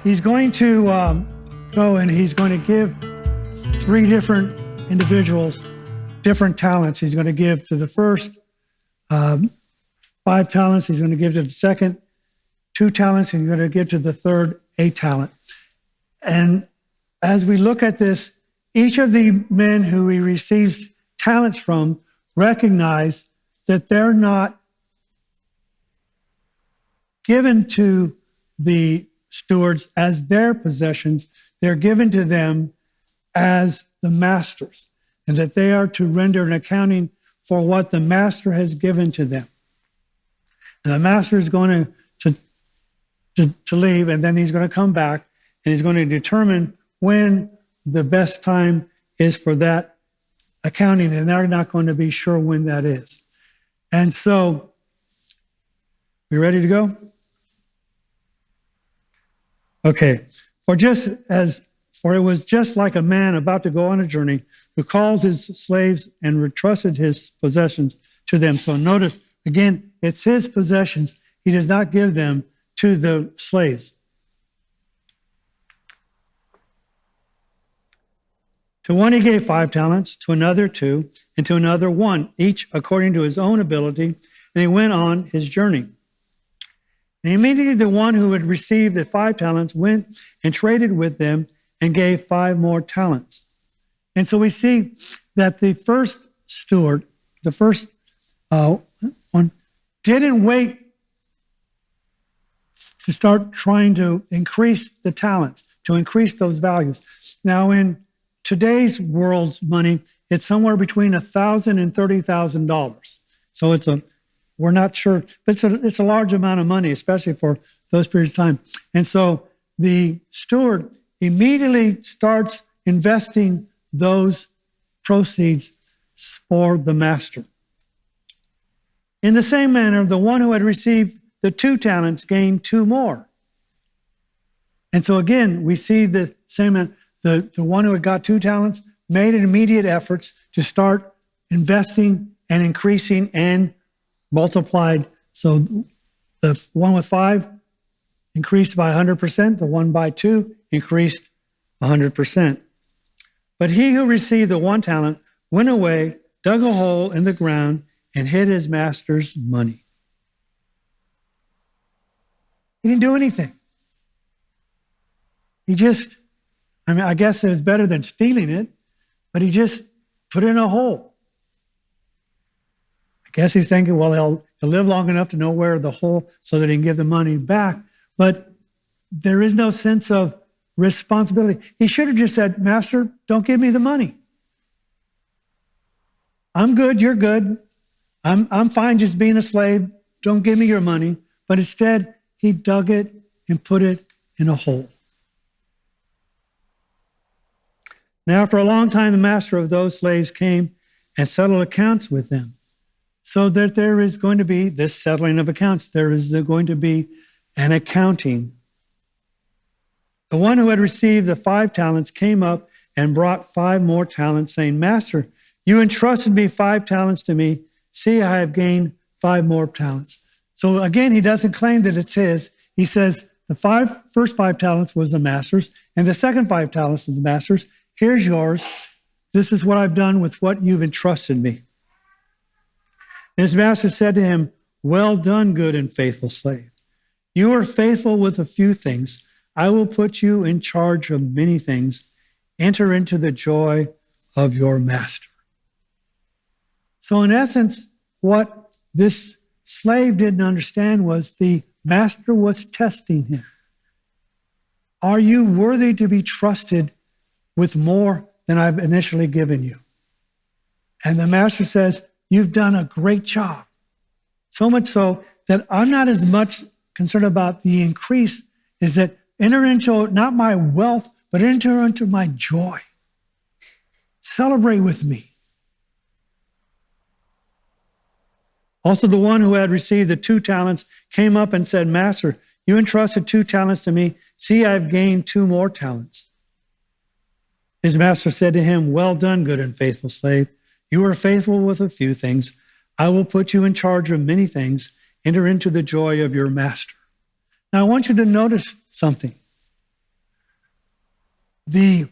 He's going to go and he's going to give three different individuals different talents. He's going to give to the first 5 talents. He's going to give to the second 2 talents. And he's going to give to the third 8 talent. And as we look at this, each of the men who he receives talents from recognize that they're not given to the stewards as their possessions. They're given to them as the masters, and that they are to render an accounting for what the master has given to them. And the master is going to leave, and then he's going to come back, and he's going to determine when the best time is for that accounting, and they're not going to be sure when that is. And so, you ready to go? Okay. For it was just like a man about to go on a journey who calls his slaves and entrusted his possessions to them. So notice, again, it's his possessions. He does not give them to the slaves. To one he gave 5 talents, to another 2, and to another 1, each according to his own ability, and he went on his journey. And immediately the one who had received the 5 talents went and traded with them and gave 5 more talents. And so we see that the first steward, the first one, didn't wait to start trying to increase the talents, to increase those values. Now, in today's world's money, it's somewhere between $1,000 and $30,000. So we're not sure, but it's a large amount of money, especially for those periods of time. And so the steward immediately starts investing those proceeds for the master. In the same manner, the one who had received the 2 talents gained 2 more. And so again, we see the same, the one who had got 2 talents made an immediate efforts to start investing and increasing and multiplied. So the one with 5 increased by 100%. The one by 2 increased 100%. But he who received the 1 talent went away, dug a hole in the ground, and hid his master's money. He didn't do anything. I guess it was better than stealing it, but he just put it in a hole. I guess he's thinking, well, he'll live long enough to know where the hole so that he can give the money back. But there is no sense of responsibility. He should have just said, Master, don't give me the money. I'm good, you're good. I'm fine just being a slave. Don't give me your money. But instead, he dug it and put it in a hole. Now, after a long time, the master of those slaves came and settled accounts with them. So that there is going to be this settling of accounts. There is going to be an accounting. The one who had received the 5 talents came up and brought 5 more talents, saying, Master, you entrusted me 5 talents to me. See, I have gained 5 more talents. So again, he doesn't claim that it's his. He says the first 5 talents was the master's, and the second 5 talents is the master's. Here's yours. This is what I've done with what you've entrusted me. And his master said to him, Well done, good and faithful slave. You are faithful with a few things. I will put you in charge of many things. Enter into the joy of your master. So in essence, what this slave didn't understand was the master was testing him. Are you worthy to be trusted with more than I've initially given you? And the master says, you've done a great job. So much so that I'm not as much concerned about the increase, is that enter into not my wealth, but enter into my joy. Celebrate with me. Also, the one who had received the 2 talents came up and said, Master, you entrusted 2 talents to me. See, I've gained 2 more talents. His master said to him, Well done, good and faithful slave. You are faithful with a few things. I will put you in charge of many things. Enter into the joy of your master. Now, I want you to notice something. The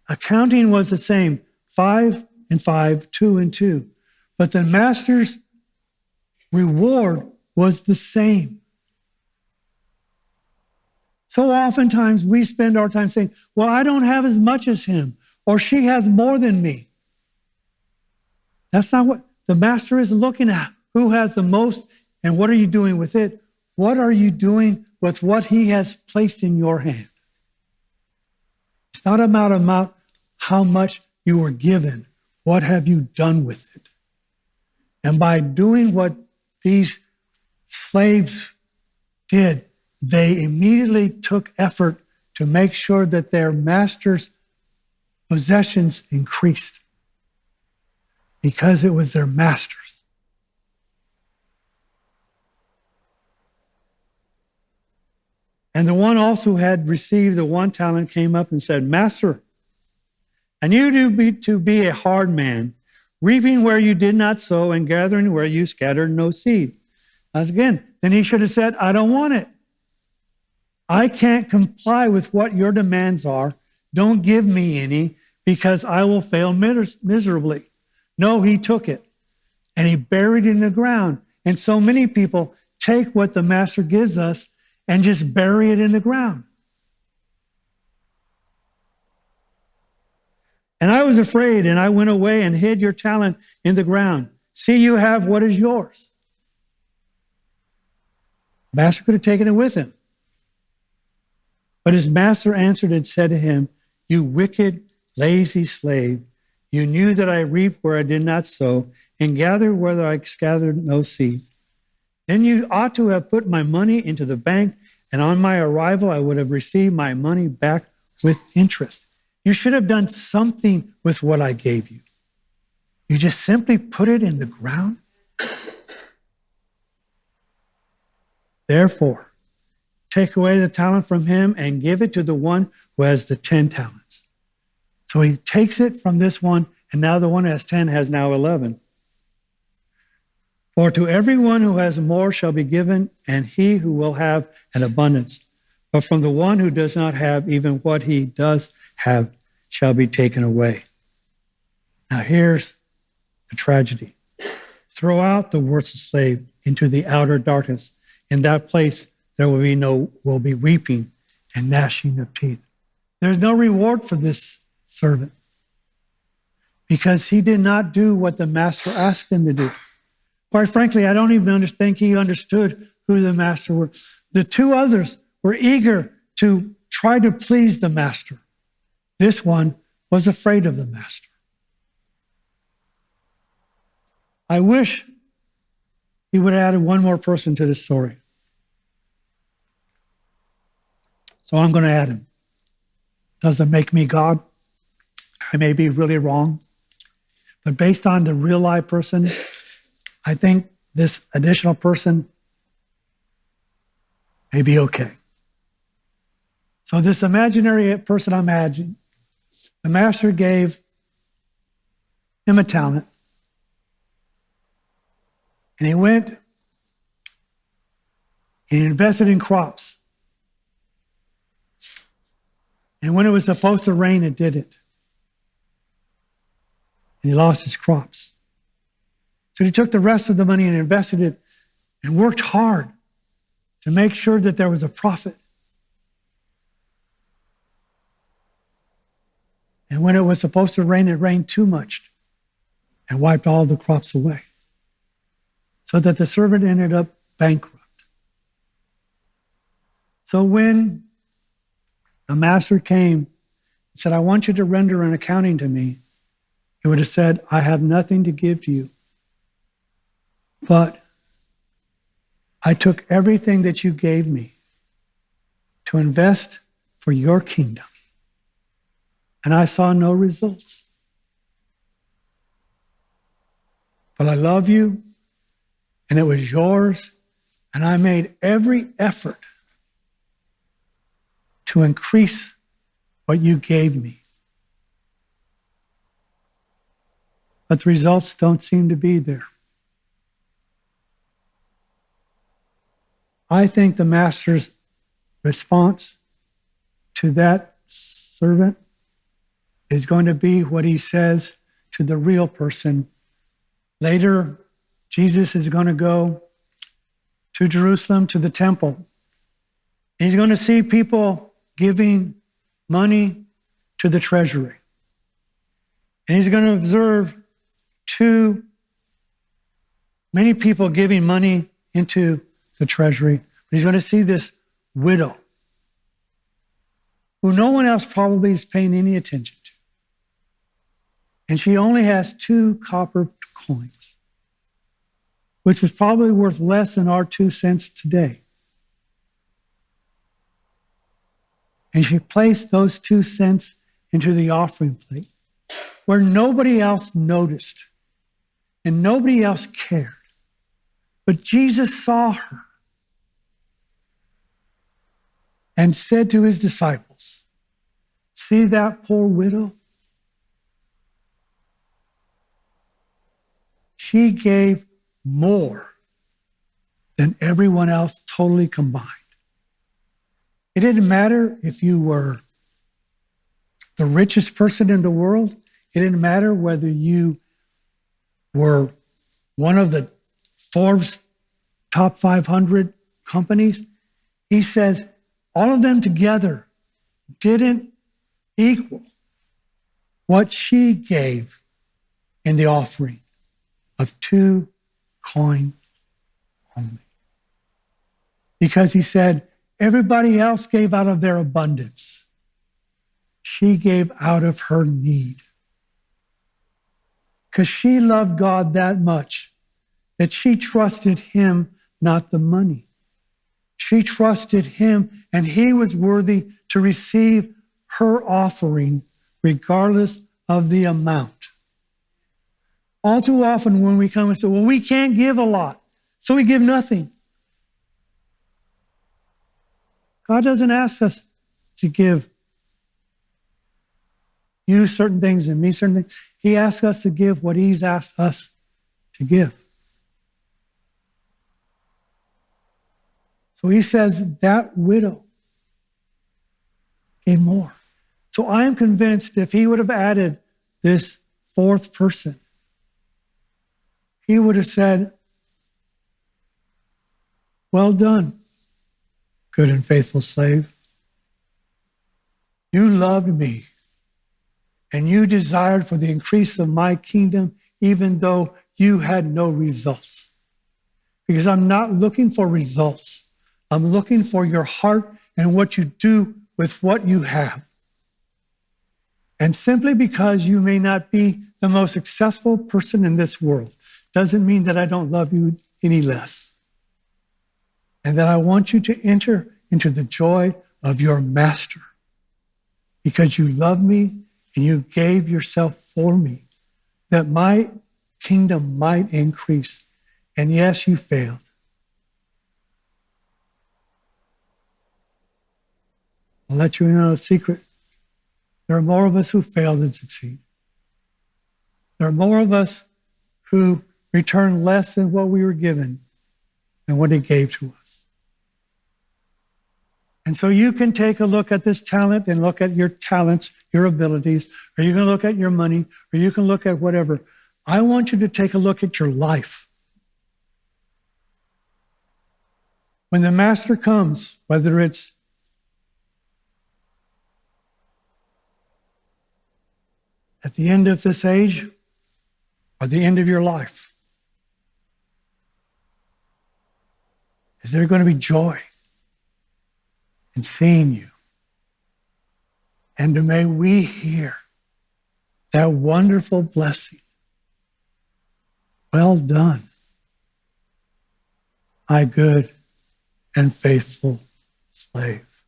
accounting was the same, 5 and 5, 2 and 2. But the master's reward was the same. So oftentimes we spend our time saying, well, I don't have as much as him, or she has more than me. That's not what the master is looking at. Who has the most, and what are you doing with it? What are you doing with what he has placed in your hand? It's not about how much you were given. What have you done with it? And by doing what these slaves did, they immediately took effort to make sure that their master's possessions increased because it was their master's. And the one also who had received the 1 talent came up and said, Master, I knew you to be a hard man, reaping where you did not sow and gathering where you scattered no seed. As again, then he should have said, I don't want it. I can't comply with what your demands are. Don't give me any because I will fail miserably. No, he took it and he buried it in the ground. And so many people take what the master gives us and just bury it in the ground. And I was afraid, and I went away and hid your talent in the ground. See, you have what is yours. Master could have taken it with him. But his master answered and said to him, You wicked, lazy slave, you knew that I reap where I did not sow, and gather where I scattered no seed. Then you ought to have put my money into the bank, and on my arrival I would have received my money back with interest. You should have done something with what I gave you. You just simply put it in the ground. Therefore, take away the talent from him and give it to the one who has the 10 talents. So he takes it from this one, and now the one who has 10 has now 11. For to everyone who has more shall be given, and he who will have an abundance. But from the one who does not have, even what he does have shall be taken away. Now here's the tragedy. Throw out the worthless slave into the outer darkness. In that place there will be weeping and gnashing of teeth. There's no reward for this servant because he did not do what the master asked him to do. Quite frankly, I don't even think he understood who the master were. The 2 others were eager to try to please the master. This one was afraid of the master. I wish he would have added one more person to this story. So I'm going to add him. Doesn't make me God. I may be really wrong. But based on the real life person, I think this additional person may be okay. So this imaginary person I'm imagining, the master gave him a talent. And he went and he invested in crops. And when it was supposed to rain, it didn't. And he lost his crops. So he took the rest of the money and invested it and worked hard to make sure that there was a profit. And when it was supposed to rain, it rained too much and wiped all the crops away. So that the servant ended up bankrupt. So when the master came and said, I want you to render an accounting to me, he would have said, I have nothing to give to you. But I took everything that you gave me to invest for your kingdom. And I saw no results. But I love you, and it was yours, and I made every effort to increase what you gave me. But the results don't seem to be there. I think the master's response to that servant is going to be what he says to the real person. Later, Jesus is going to go to Jerusalem, to the temple. He's going to see people giving money to the treasury. And he's going to observe many people giving money into the treasury. But he's going to see this widow who no one else probably is paying any attention to. And she only has 2 copper coins, which was probably worth less than our 2 cents today. And she placed those 2 cents into the offering plate where nobody else noticed and nobody else cared. But Jesus saw her and said to his disciples, "See that poor widow? She gave more than everyone else totally combined." It didn't matter if you were the richest person in the world. It didn't matter whether you were one of the Forbes top 500 companies. He says all of them together didn't equal what she gave in the offering of 2 coins only. Because he said, everybody else gave out of their abundance. She gave out of her need. Because she loved God that much that she trusted him, not the money. She trusted him, and he was worthy to receive her offering regardless of the amount. All too often when we come and say, well, we can't give a lot, so we give nothing. God doesn't ask us to give you certain things and me certain things. He asks us to give what he's asked us to give. So he says that widow gave more. So I am convinced if he would have added this 4th person, he would have said, "Well done, good and faithful slave. You loved me, and you desired for the increase of my kingdom, even though you had no results." Because I'm not looking for results. I'm looking for your heart and what you do with what you have. And simply because you may not be the most successful person in this world doesn't mean that I don't love you any less. And that I want you to enter into the joy of your master because you love me and you gave yourself for me, that my kingdom might increase. And yes, you failed. I'll let you in on a secret. There are more of us who fail than succeed. There are more of us who return less than what we were given than what he gave to us. And so you can take a look at this talent and look at your talents, your abilities, or you can look at your money, or you can look at whatever. I want you to take a look at your life. When the master comes, whether it's at the end of this age or the end of your life, is there going to be joy in seeing you? And may we hear that wonderful blessing. Well done, my good and faithful slave.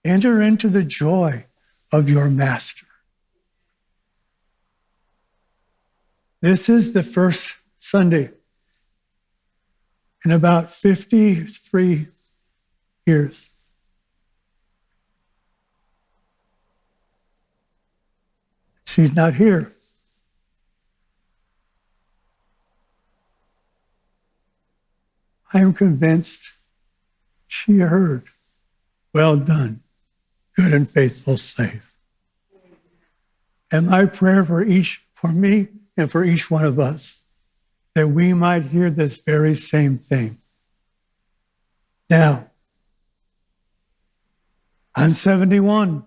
Enter into the joy of your master. This is the first Sunday in about 53 years. She's not here. I am convinced she heard, "Well done, good and faithful slave. And my prayer for me and for each one of us, that we might hear this very same thing. Now, I'm 71.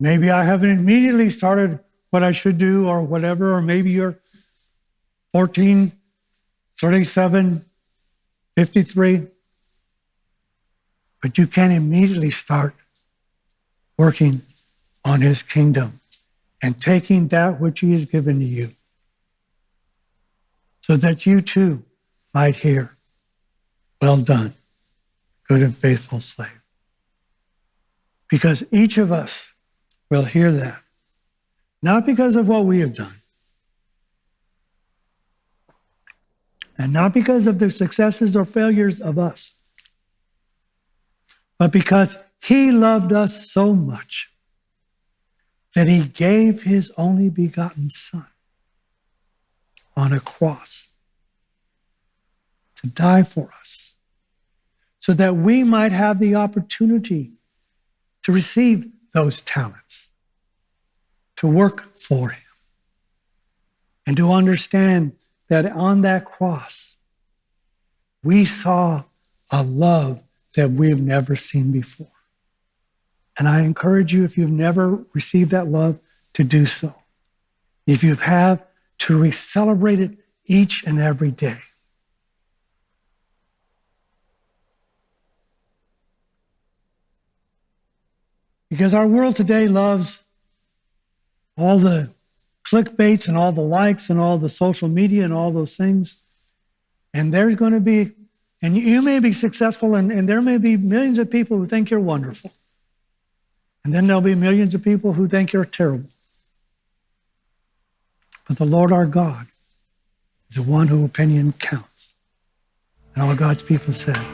Maybe I haven't immediately started what I should do or whatever, or maybe you're 14, 37, 53. But you can immediately start working on his kingdom and taking that which he has given to you so that you too might hear, well done, good and faithful slave. Because each of us will hear that, not because of what we have done, and not because of the successes or failures of us, but because he loved us so much that he gave his only begotten Son on a cross to die for us, so that we might have the opportunity to receive those talents, to work for him, and to understand that on that cross, we saw a love that we've never seen before. And I encourage you, if you've never received that love, to do so. If you have, to celebrate it each and every day. Because our world today loves all the clickbaits and all the likes and all the social media and all those things. And there's going to be, and you may be successful, and there may be millions of people who think you're wonderful. And then there'll be millions of people who think you're terrible. But the Lord our God is the one whose opinion counts. And all God's people said,